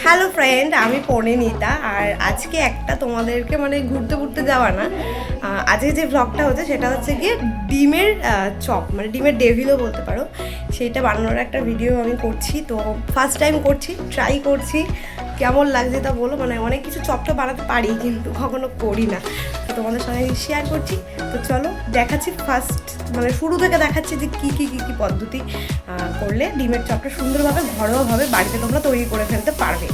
Hello friend, আমি পরিণীতা। আর আজকে একটা তোমাদেরকে মানে ঘুরতে ঘুরতে যাওয়া না, আজকে যে ব্লগটা হচ্ছে সেটা হচ্ছে গিয়ে ডিমের চপ, মানে ডিমের ডেভিলও বলতে পারো, সেইটা বানানোর একটা ভিডিও আমি করছি। তো ফার্স্ট টাইম করছি, ট্রাই করছি, কেমন লাগছে তা বলো। মানে অনেক কিছু চপটা বানাতে পারি কিন্তু কখনো করি না, তো তোমাদের সঙ্গে শেয়ার করছি। তো চলো দেখাচ্ছি, ফার্স্ট মানে শুরু থেকে দেখাচ্ছি যে কী কী কী কী পদ্ধতি করলে ডিমের চপটা সুন্দরভাবে ঘরোয়াভাবে বাড়িতে তোমরা তৈরি করে ফেলতে পারবে।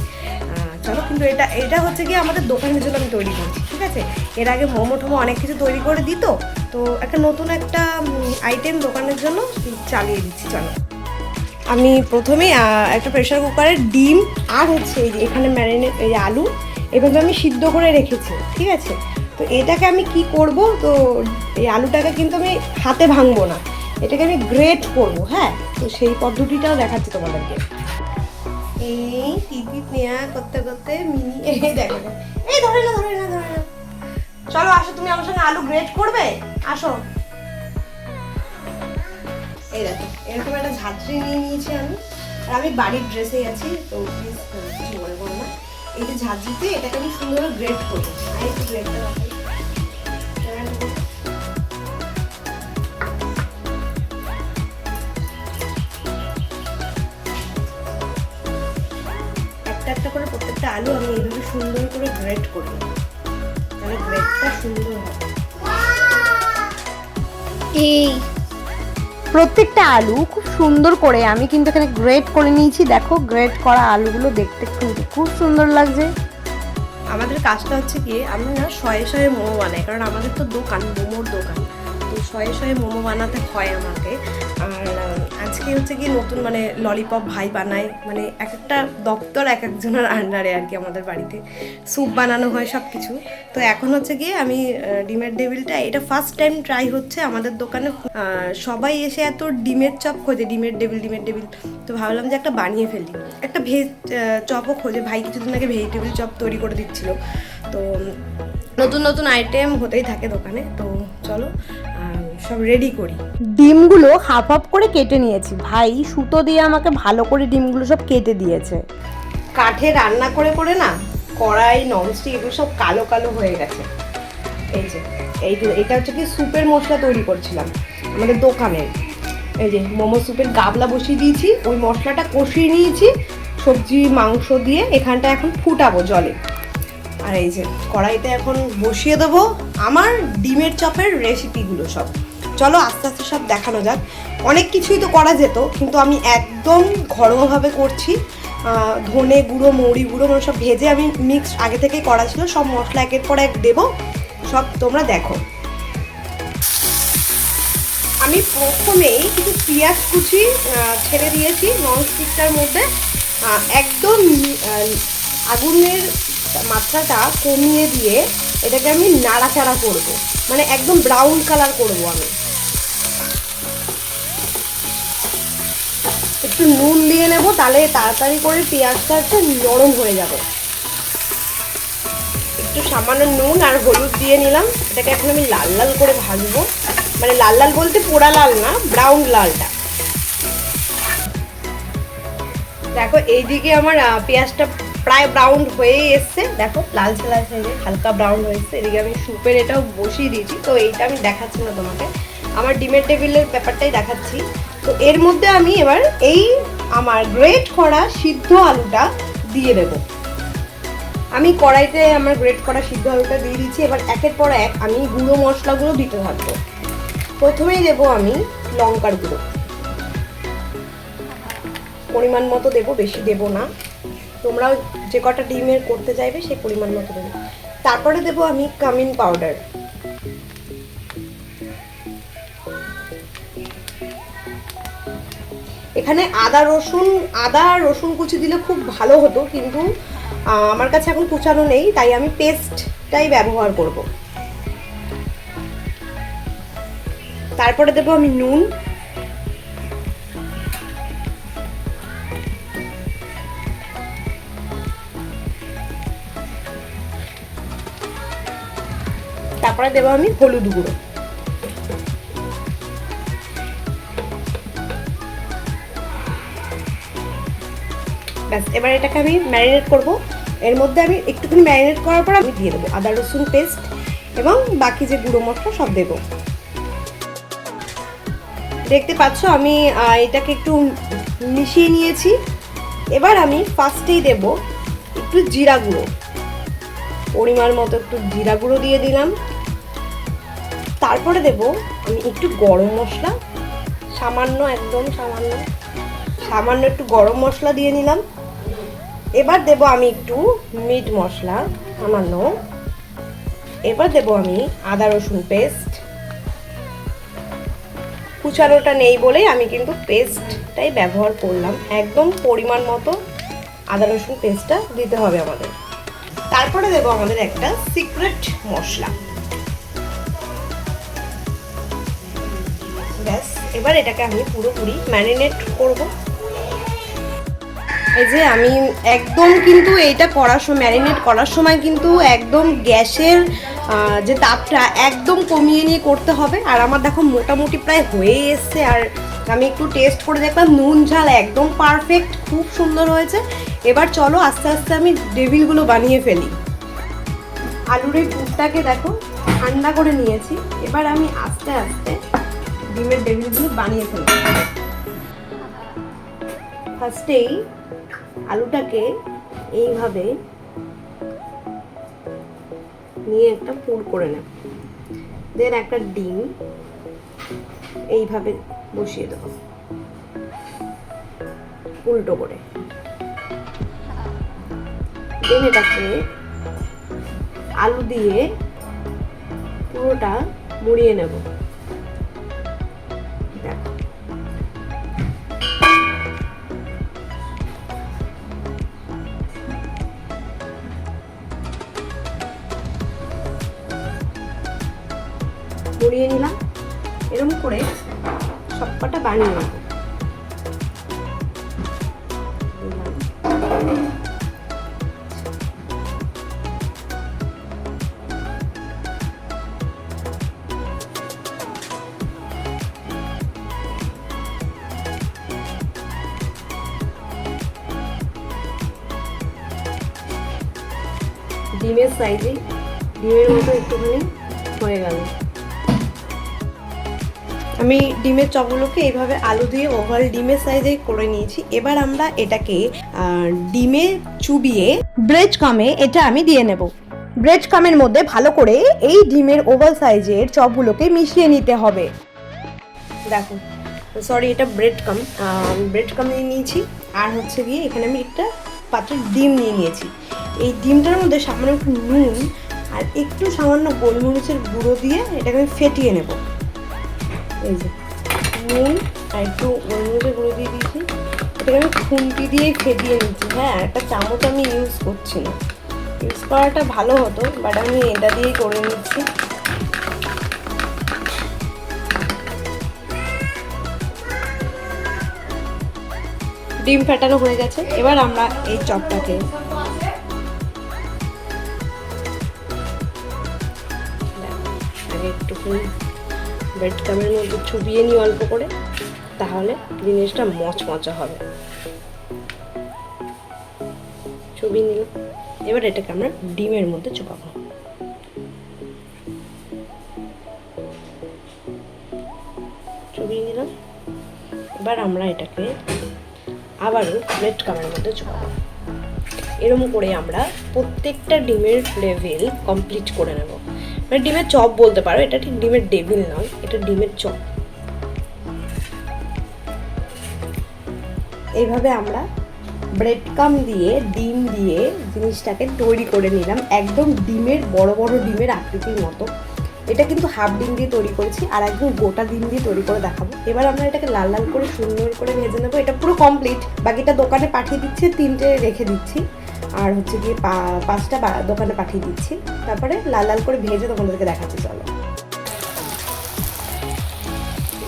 চলো, কিন্তু এটা হচ্ছে গিয়ে আমাদের দোকানের জন্য আমি তৈরি করছি, ঠিক আছে? এর আগে মোমো টোমো অনেক কিছু তৈরি করে দিত, তো একটা নতুন একটা আইটেম দোকানের জন্য চালিয়ে দিচ্ছি। চলো, আমি প্রথমে একটা প্রেশার কুকারে ডিম আর হচ্ছে এই যে এখানে ম্যারিনেট এই আলু এভাবে আমি সিদ্ধ করে রেখেছি, ঠিক আছে? তো এটাকে আমি কি করব, তো এই আলুটাকে কিন্তু আমি হাতে ভাঙবো না, এটাকে আমি গ্রেট করব। হ্যাঁ, তো সেই পদ্ধতিটাও দেখাচ্ছি তোমাদেরকে। এই টিপি নেয়া করতে করতে মিনি এই দেখো, এই ধরে না ধরে না ধরে না। চলো আসো, তুমি আমার সঙ্গে আলু গ্রেট করবে, আসো। এই দেখো, এরকম একটা ঝাঁঝরি নিয়ে নিয়েছি আমি, আর আমি বাড়ির ড্রেসেই আছি, তো প্লিজ কিছু মনে করো না। এই যে ঝাঁঝরিতে এটাকে আমি সুন্দর গ্রেট করবো। আর একটু গ্রেটটা রাখি, একটা একটা করে প্রত্যেকটা আলু আমি এইভাবে সুন্দর করে গ্রেট করবো, তাহলে গ্রেটটা সুন্দর হবে। এই প্রত্যেকটা আলু খুব সুন্দর করে আমি কিন্তু এখানে গ্রেট করে নিয়েছি। দেখো, গ্রেট করা আলুগুলো দেখতে কিন্তু খুব সুন্দর লাগছে। আমাদের কাজটা হচ্ছে কি, আমি না শয়ে শয়ে মোমো বানাই, কারণ আমাদের তো দোকান, মোমোর দোকান, তো শয়ে শয়ে মোমো বানাতে হয় আমাকে। আর আজকে হচ্ছে কি নতুন মানে ললিপপ ভাই বানায়, মানে এক একটা দপ্তর এক একজনের আন্ডারে আর কি। আমাদের বাড়িতে স্যুপ বানানো হয় সব কিছু। তো এখন হচ্ছে গিয়ে আমি ডিমের ডেভিলটা, এটা ফার্স্ট টাইম ট্রাই হচ্ছে আমাদের দোকানে। সবাই এসে এত ডিমের চপ খোঁজে, ডিমের ডেভিল ডিমের ডেভিল, তো ভাবলাম যে একটা বানিয়ে ফেলি। একটা ভেজ চপও খোঁজে, ভাই কিছুদিন আগে ভেজিটেবিল চপ তৈরি করে দিচ্ছিল। তো নতুন নতুন আইটেম হতেই থাকে দোকানে। তো চলো সব রেডি করি। ডিমগুলো হাফ হাফ করে কেটে নিয়েছি। ভাই সুতো দিয়ে আমাকে ভালো করে ডিমগুলো সব কেটে দিয়েছে। কাঠে রান্না করে করে না কড়াই ননস্টিক এগুলো সব কালো কালো হয়ে গেছে। এই যে এটা হচ্ছে কি স্যুপের মশলা তৈরি করছিলাম আমাদের দোকানের। এই যে মোমো স্যুপের গাবলা বসিয়ে দিয়েছি, ওই মশলাটা কষিয়ে নিয়েছি সবজি মাংস দিয়ে, এখানটা এখন ফুটাবো জলে। আর এই যে কড়াইতে এখন বসিয়ে দেবো আমার ডিমের চপের রেসিপিগুলো সব। চলো আস্তে আস্তে সব দেখানো যাক। অনেক কিছুই তো করা যেত, কিন্তু আমি একদম ঘরোয়াভাবে করছি। ধনে গুঁড়ো, মৌরি গুঁড়ো মানে সব ভেজে আমি মিক্স আগে থেকেই করা ছিল, সব মশলা একের পর এক দেবো, সব তোমরা দেখো। আমি প্রথমেই কিছু পেঁয়াজ কুচি ছেড়ে দিয়েছি ননস্টিকটার মধ্যে। একদম আগুনের মাত্রাটা কমিয়ে দিয়ে এটাকে আমি নাড়াচাড়া করব, মানে একদম ব্রাউন কালার করব আমি। একটু নুন দিয়ে নেব, তাহলে তাড়াতাড়ি করে পেঁয়াজটা একটু নরম হয়ে যাবে। একটু সামান্য নুন আর হলুদ দিয়ে নিলাম। এটাকে এখন আমি লাল লাল করে ভাজবো, মানে লাল লাল বলতে পোড়া লাল না, ব্রাউন লালটা। দেখো এইদিকে আমার পেঁয়াজটা প্রায় ব্রাউন হয়েই এসছে, দেখো লালচে লালচে হালকা ব্রাউন হয়েছে। এদিকে আমি স্যুপের এটাও বসিয়ে দিয়েছি, তো এইটা আমি দেখাচ্ছি না তোমাকে, আমার ডিমের টেবিলের ব্যাপারটাই দেখাচ্ছি। তো এর মধ্যে আমি এবার এই আমার গ্রেট করা সিদ্ধ আলুটা দিয়ে দেবো। আমি কড়াইতে আমার গ্রেট করা সিদ্ধ আলুটা দিয়ে দিচ্ছি। এবার একের পর এক আমি গুঁড়ো মশলাগুলো দিতে থাকবো। প্রথমেই দেবো আমি লঙ্কার গুঁড়ো, পরিমাণ মতো দেবো, বেশি দেবো না। তোমরাও যে কটা ডিমের করতে চাইবে সেই পরিমাণ মতো দেবে। তারপরে দেবো আমি কামিন পাউডার, এখানে আদা রসুন কুচি দিলে খুব ভালো হতো, কিন্তু আমার কাছে এখন কুচানো নেই, তাই আমি পেস্টটাই ব্যবহার করব। তারপরে দেবো আমি নুন, তারপরে দেবো আমি হলুদ গুঁড়ো, ব্যাস, এবার এটাকে আমি ম্যারিনেট করব। এর মধ্যে আমি একটুখানি ম্যারিনেট করার পর আমি দিয়ে দেবো আদা রসুন পেস্ট এবং বাকি যে গুঁড়ো মশলা সব দেবো। দেখতে পাচ্ছ আমি এটাকে একটু মিশিয়ে নিয়েছি। এবার আমি ফার্স্টেই দেব একটু জিরা গুঁড়ো, পরিমাণ মতো একটু জিরা গুঁড়ো দিয়ে দিলাম। তারপরে দেব আমি একটু গরম মশলা, সামান্য, একদম সামান্য একটু গরম মশলা দিয়ে নিলাম। এবার দেব আমি একটু মিট মশলা সামান্য। এবার দেব আমি আদা রসুন পেস্ট, কুচানোটা নেই বলেই আমি কিন্তু পেস্টটাই ব্যবহার করলাম। একদম পরিমাণ মতো আদা রসুন পেস্টটা দিতে হবে আমাদের। তারপরে দেব আমাদের একটা সিক্রেট মশলা। ব্যাস, এবার এটাকে আমি পুরোপুরি ম্যারিনেট করব। এই যে আমি একদম কিন্তু এইটা ম্যারিনেট করার সময় কিন্তু একদম গ্যাসের যে তাপটা একদম কমিয়ে নিয়ে করতে হবে। আর আমার দেখো মোটামুটি প্রায় হয়ে এসছে। আর আমি একটু টেস্ট করে দেখলাম নুন ঝাল একদম পারফেক্ট, খুব সুন্দর হয়েছে। এবার চলো আস্তে আস্তে আমি ডেভিলগুলো বানিয়ে ফেলি। আলুর এই পুরটাকে দেখো ঠান্ডা করে নিয়েছি। এবার আমি আস্তে আস্তে ডিমের ডেভিলগুলো বানিয়ে ফেলব। ফার্স্টেই আলুটাকে এইভাবে নিয়ে একটা পুর করে নেব। দেন একটা ডিম এইভাবে বসিয়ে দেবো উল্টো করে। দেন এটাকে আলু দিয়ে পুরোটা মুড়িয়ে নেব। মুড়িয়ে নিলাম। এরকম করে সবকটা বানিয়ে নেব। ডিমের সাইজে, ডিমের মতো একটুখানি হয়ে গেল। আমি ডিমের চপগুলোকে এইভাবে আলু দিয়ে ওভাল ডিমের সাইজে করে নিয়েছি। এবার আমরা এটাকে ডিমে চুবিয়ে ব্রেড কামে এটা আমি দিয়ে নেব। ব্রেড কামের মধ্যে ভালো করে এই ডিমের ওভাল সাইজের চপগুলোকে মিশিয়ে নিতে হবে। দেখো, সরি, এটা ব্রেড কাম নিয়ে নিয়েছি। আর হচ্ছে গিয়ে এখানে আমি একটা পাত্রে ডিম নিয়ে নিয়েছি। এই ডিমটার মধ্যে সামান্য একটু নুন আর একটু সামান্য গোলমরিচের গুঁড়ো দিয়ে এটাকে আমি ফেটিয়ে নেব। এই যে নুন আর একটু গোলমরিচের গুঁড়ো দিয়ে দিয়েছি। এটাকে আমি খুন্তি দিয়েই ফেটিয়ে নিচ্ছি। হ্যাঁ, একটা চামচ আমি ইউজ করছি না। ইউজ করাটা ভালো হতো, বাট আমি এটা দিয়েই করে নিচ্ছি। ডিম ফেটানো হয়ে গেছে। এবার আমরা এই চপটাকে আগে একটুখানি ব্রেড কামের মধ্যে চুবিয়ে নিই অল্প করে, তাহলে জিনিসটা মচমচা হবে। চুবিয়ে নিলাম। এবার এটাকে আমরা ডিমের মধ্যে চুপাবো। চুবিয়ে নিলাম। এবার আমরা এটাকে আবারও ব্রেড কামের মধ্যে চুপাবো। এরকম করে আমরা প্রত্যেকটা ডিমের লেভেল কমপ্লিট করে নেব। মানে ডিমের চপ বলতে পারো, এটা ঠিক ডিমের ডেভিল নয়, এটা ডিমের চপ। এইভাবে আমরা ব্রেড কাম দিয়ে ডিম দিয়ে জিনিসটাকে তৈরি করে নিলাম, একদম ডিমের বড় বড় ডিমের আকৃতির মতো। এটা কিন্তু হাফ ডিম দিয়ে তৈরি করেছি, আর একদম গোটা ডিম দিয়ে তৈরি করে দেখাবো। এবার আমরা এটাকে লাল লাল করে সুন্দর করে ভেজে নেবো। এটা পুরো কমপ্লিট। বাকিটা দোকানে পাঠিয়ে দিচ্ছি, 3টে রেখে দিচ্ছি, আর হচ্ছে গিয়ে 5টা দোকানে পাঠিয়ে দিচ্ছি। তারপরে লাল লাল করে ভেজে তোমাদেরকে দেখাচ্ছি। চলো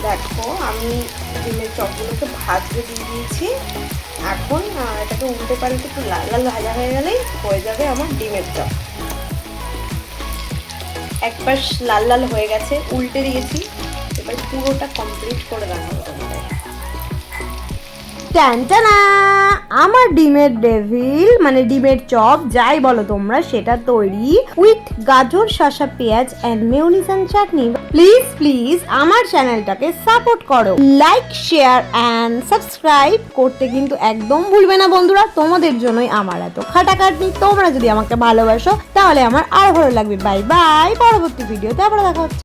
দেখো, আমি ডিমের চপগুলোকে ভাজতে দিয়ে দিয়েছি। এখন এটাকে উল্টে পাল্টে একটু লাল লাল ভাজা হয়ে গেলেই হয়ে যাবে আমার ডিমের চপ। এক পাশ লাল লাল হয়ে গেছে, উল্টে দিয়েছি। এবার পুরোটা কমপ্লিট করে দেখাবো তোমাদের। টানটানা! আমার ডিমের ডেভিল মানে ডিমের চপ যাই বলো তোমরা সেটা তৈরি উইথ গাজর শসা পেঁয়াজ and mayonnaise and chutney. Please please আমার চ্যানেলটাকে সাপোর্ট করো, লাইক শেয়ার এন্ড সাবস্ক্রাইব করতে কিন্তু একদম ভুলবে না বন্ধুরা। তোমাদের জন্যই আমার এত খাটাখাটনি। তোমরা যদি আমাকে ভালোবাসো তাহলে আমার আরো ভালো লাগবে। বাই বাই, পরবর্তী ভিডিওতে আবার দেখা হচ্ছে।